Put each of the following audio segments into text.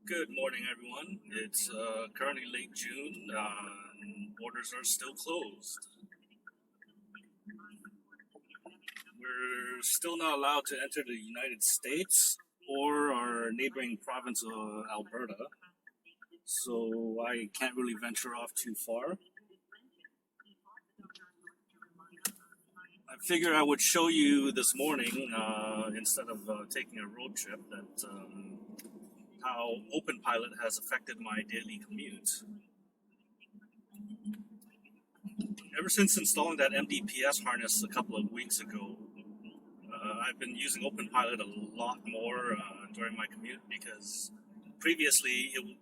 Good morning, everyone. It's currently late June, and borders are still closed. We're still not allowed to enter the United States or our neighboring province of Alberta, so I can't really venture off too far. I figured I would show you this morning, instead of taking a road trip, that how Openpilot has affected my daily commute. Ever since installing that MDPS harness a couple of weeks ago, I've been using Openpilot a lot more during my commute because previously it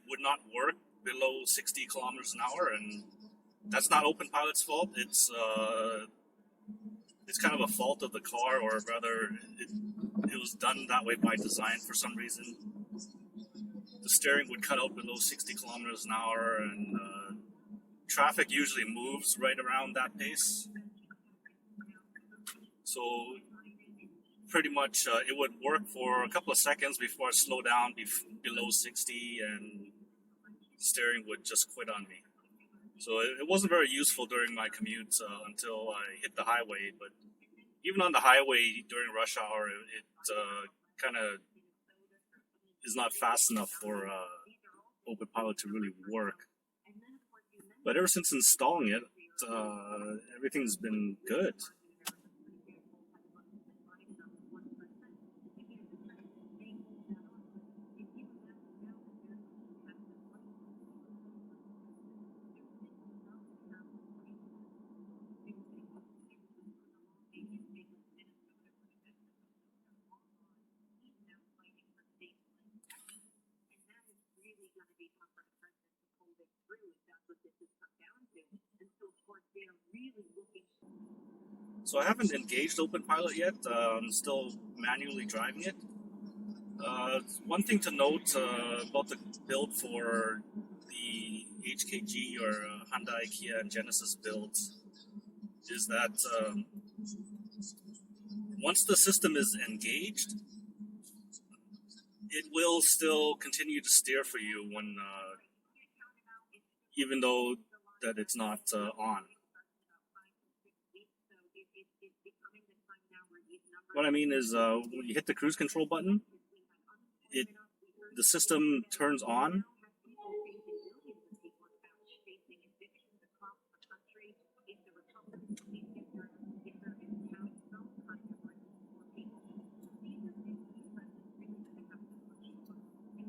would not work below 60 kilometers an hour, and that's not Openpilot's fault. It's kind of a fault of the car, or rather, it was done that way by design for some reason. The steering would cut out below 60 kilometers an hour, and traffic usually moves right around that pace. So pretty much it would work for a couple of seconds before I slow down below 60, and steering would just quit on me. So it wasn't very useful during my commute until I hit the highway. But even on the highway during rush hour, it kind of is not fast enough for Openpilot to really work. But ever since installing it, everything's been good. So I haven't engaged Openpilot yet. I'm still manually driving it. One thing to note about the build for the HKG or Hyundai, Kia, and Genesis builds is that once the system is engaged, it will still continue to steer for you when, even though that it's not on. What I mean is, when you hit the cruise control button, the system turns on.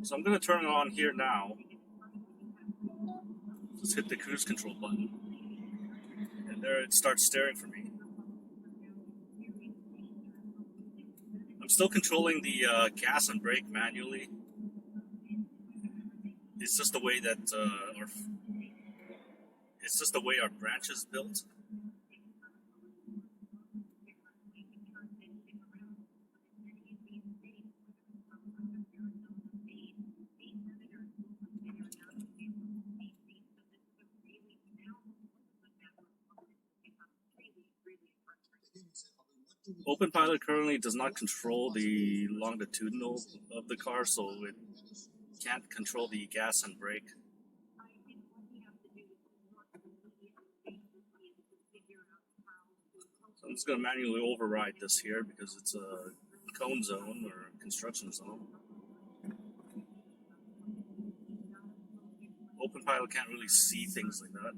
So I'm going to turn it on here now. Just hit the cruise control button, and there it starts steering for me. I'm still controlling the gas and brake manually. It's just the way that our branch is built. Openpilot currently does not control the longitudinal of the car, so it can't control the gas and brake. So I'm just going to manually override this here because it's a cone zone or construction zone. Openpilot can't really see things like that.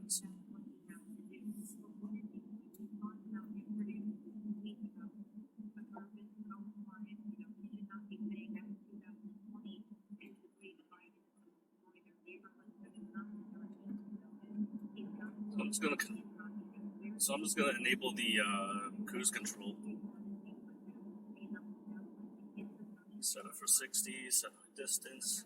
So I'm just gonna enable the cruise control. Set it for 60, set my distance.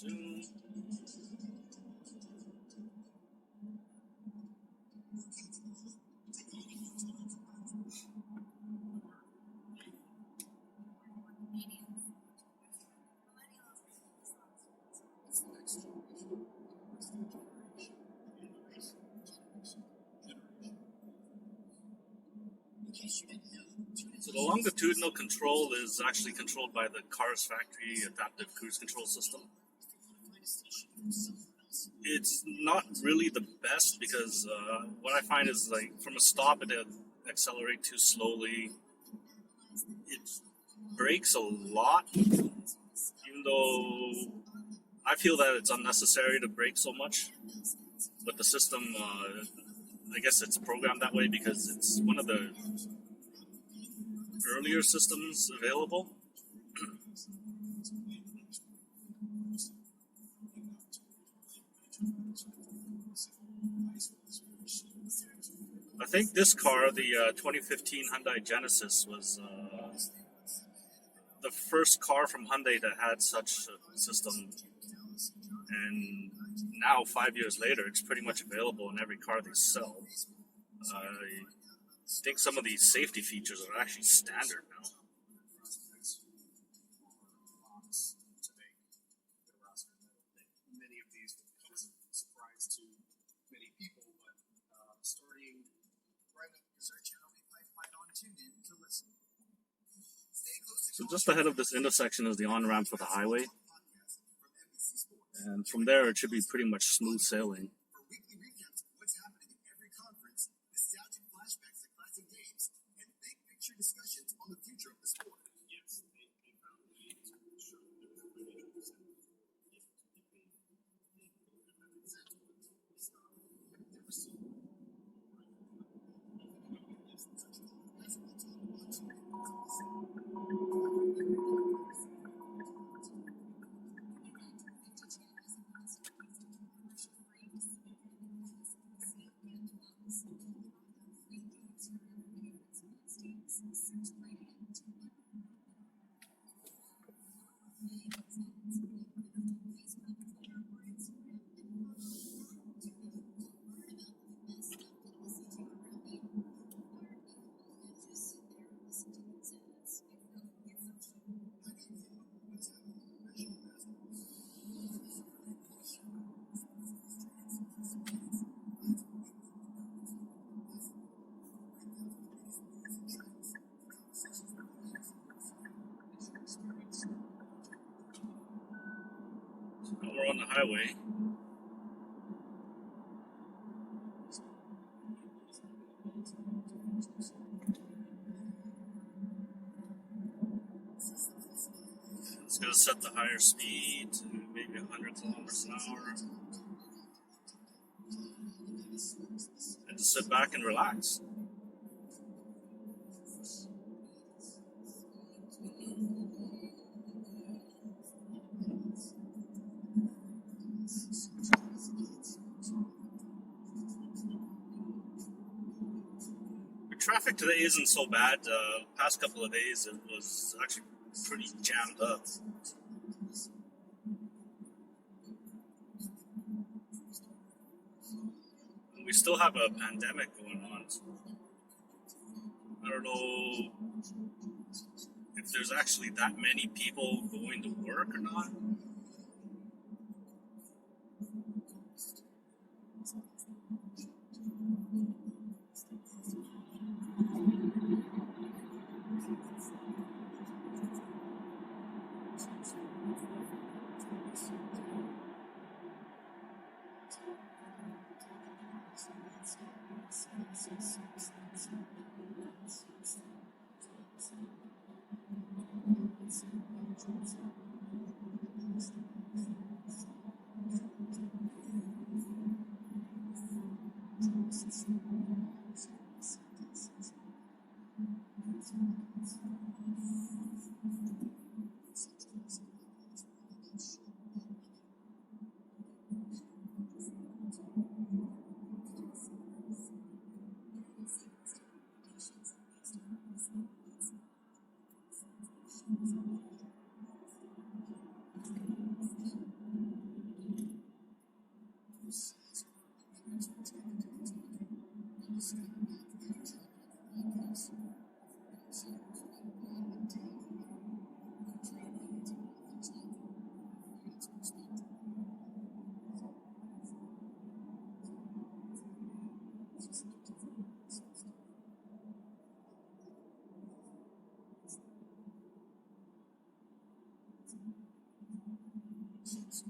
Zoom. So the longitudinal control is actually controlled by the car's factory adaptive cruise control system. It's not really the best because what I find is like from a stop it accelerates too slowly. It brakes a lot, even though I feel that it's unnecessary to brake so much. But the system, I guess it's programmed that way because it's one of the earlier systems available. I think this car, the 2015 Hyundai Genesis, was the first car from Hyundai that had such a system. And now, 5 years later, it's pretty much available in every car they sell. I think some of these safety features are actually standard now. Many of these will come as a surprise to many people, but starting right up is our channel pipeline on TuneIn to listen. So just ahead of this intersection is the on-ramp for the highway. And from there, it should be pretty much smooth sailing. For weekly recaps of what's happening in every conference, nostalgic flashbacks to classic games, and big picture discussions on the future of the sport. Yes, they found a way to show that they're really interested. We're on the highway. It's going to set the higher speed to maybe 100 kilometers an hour. And just sit back and relax. Traffic today isn't so bad. Past couple of days it was actually pretty jammed up. And we still have a pandemic going on. I don't know if there's actually that many people going to work or not. So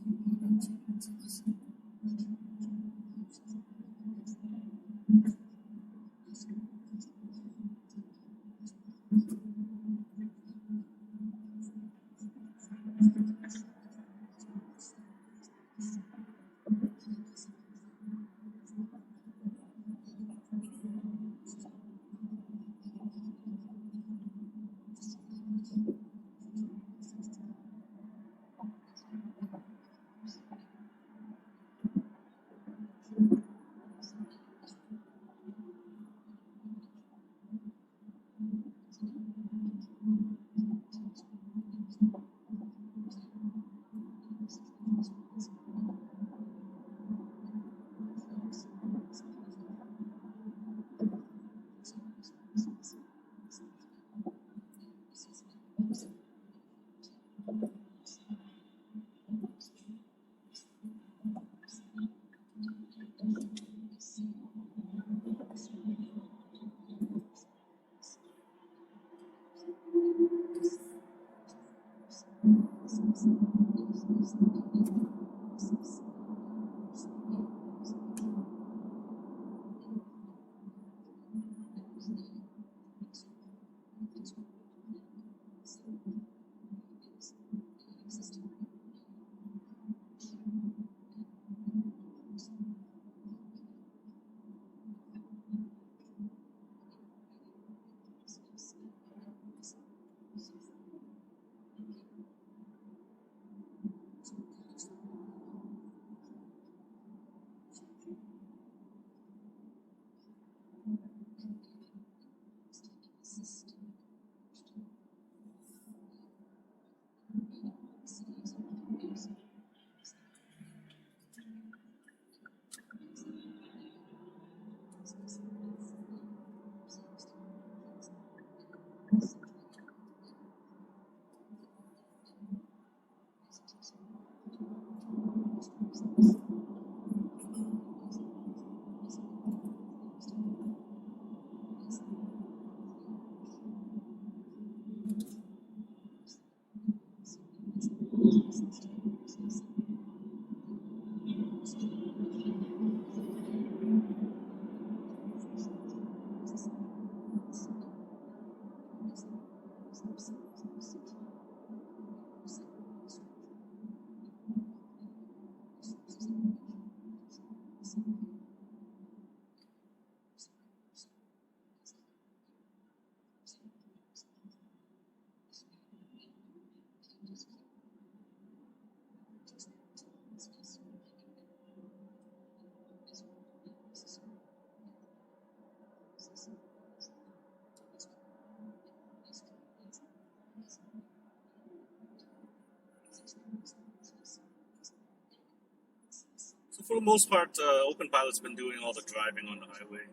for the most part, Openpilot's been doing all the driving on the highway.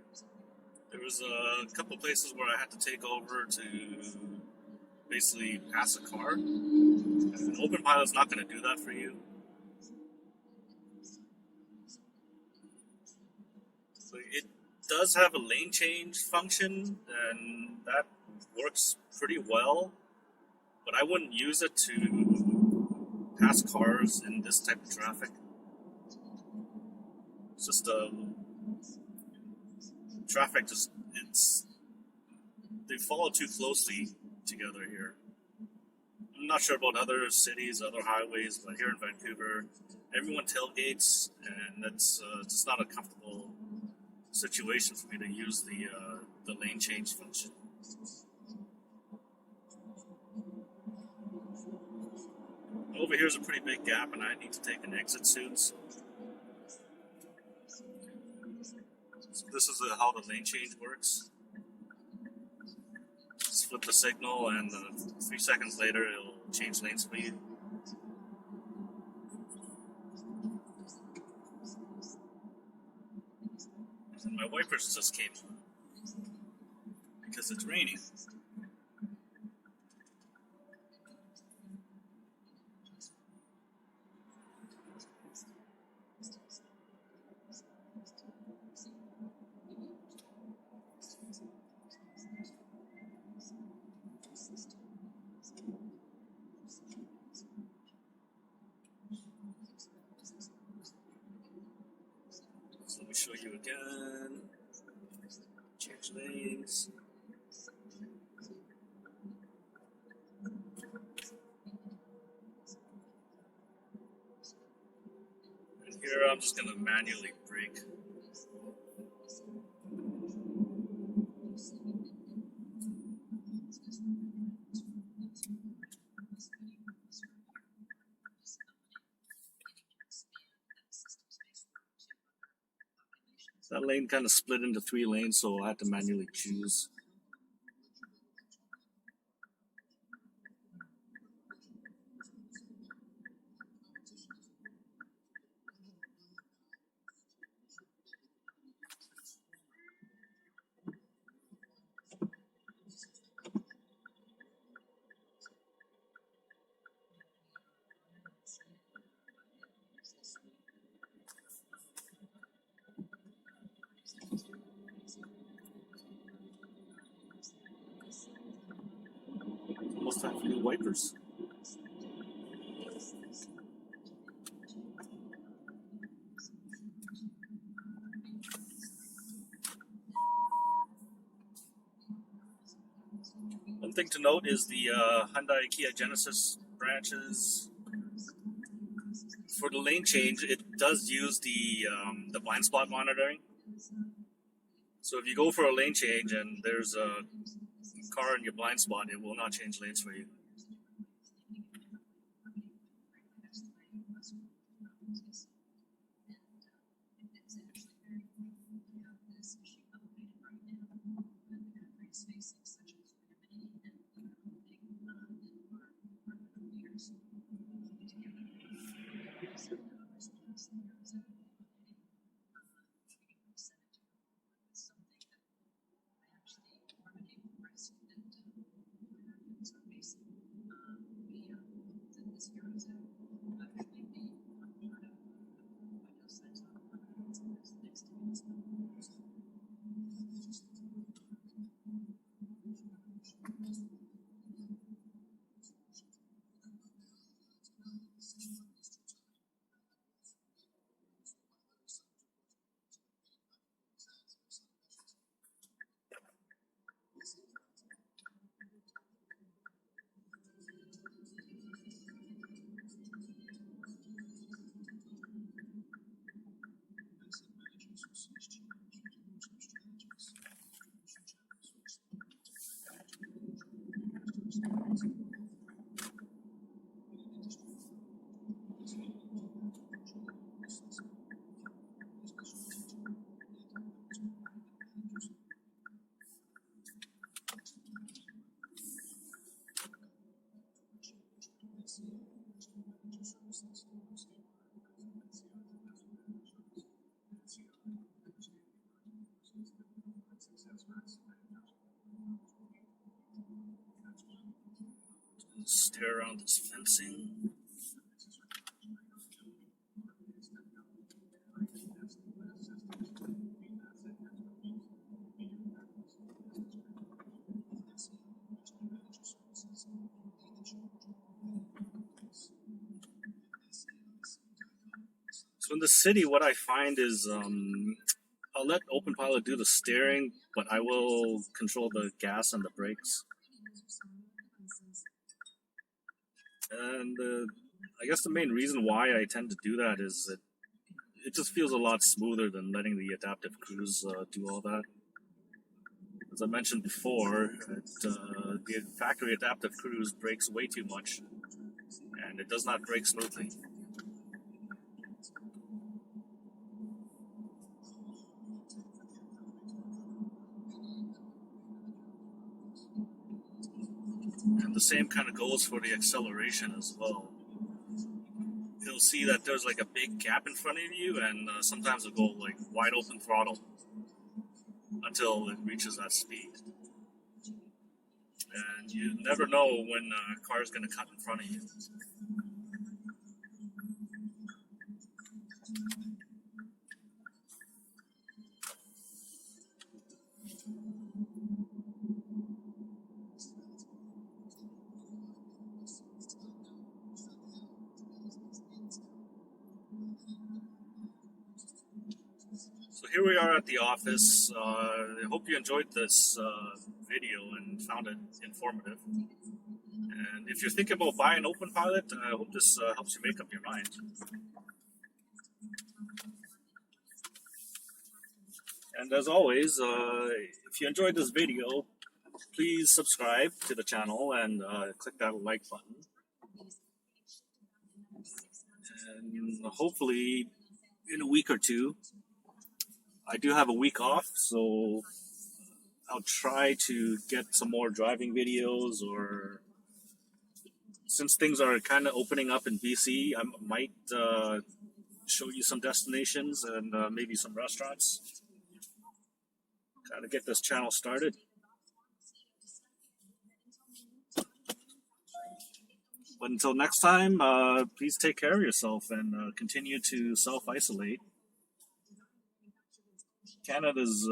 There was a couple places where I had to take over to basically pass a car. And Openpilot's not going to do that for you. So it does have a lane change function, and that works pretty well. But I wouldn't use it to pass cars in this type of traffic. It's just traffic they follow too closely together here. I'm not sure about other cities, other highways, but here in Vancouver, everyone tailgates, and it's just not a comfortable situation for me to use the lane change function. Over here is a pretty big gap, and I need to take an exit soon. So this is how the lane change works. Just flip the signal, and 3 seconds later, it'll change lanes for you. And my wipers just came on because it's raining. show you again. Change lanes. And here I'm just gonna manually brake. That lane kind of split into 3 lanes, so I had to manually choose. Almost time for new wipers. One thing to note is the Hyundai Kia Genesis branches. For the lane change, it does use the blind spot monitoring. So if you go for a lane change and there's a car in your blind spot, it will not change lanes for you. Stare around this fencing. So in the city, what I find is I'll let Openpilot do the steering, but I will control the gas and the brakes. And I guess the main reason why I tend to do that is that it just feels a lot smoother than letting the adaptive cruise do all that. As I mentioned before, the factory adaptive cruise brakes way too much, and it does not brake smoothly. And the same kind of goes for the acceleration as well. You'll see that there's like a big gap in front of you, and sometimes it'll go like wide open throttle until it reaches that speed. And you never know when a car is going to cut in front of you. So here we are at the office. I hope you enjoyed this video and found it informative. And if you're thinking about buying Openpilot, I hope this helps you make up your mind. And as always, if you enjoyed this video, please subscribe to the channel and click that like button. And hopefully, in a week or two, I do have a week off, so I'll try to get some more driving videos, or since things are kind of opening up in BC, I might show you some destinations and maybe some restaurants. Kind of get this channel started. But until next time, please take care of yourself and continue to self-isolate. Canada's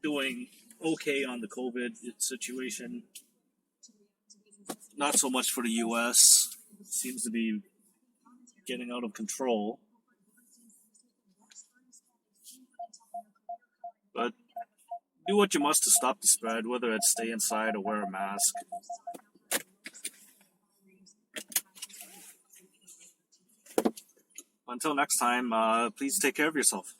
doing okay on the COVID situation. Not so much for the US. Seems to be getting out of control. But do what you must to stop the spread, whether it's stay inside or wear a mask. Until next time, please take care of yourself.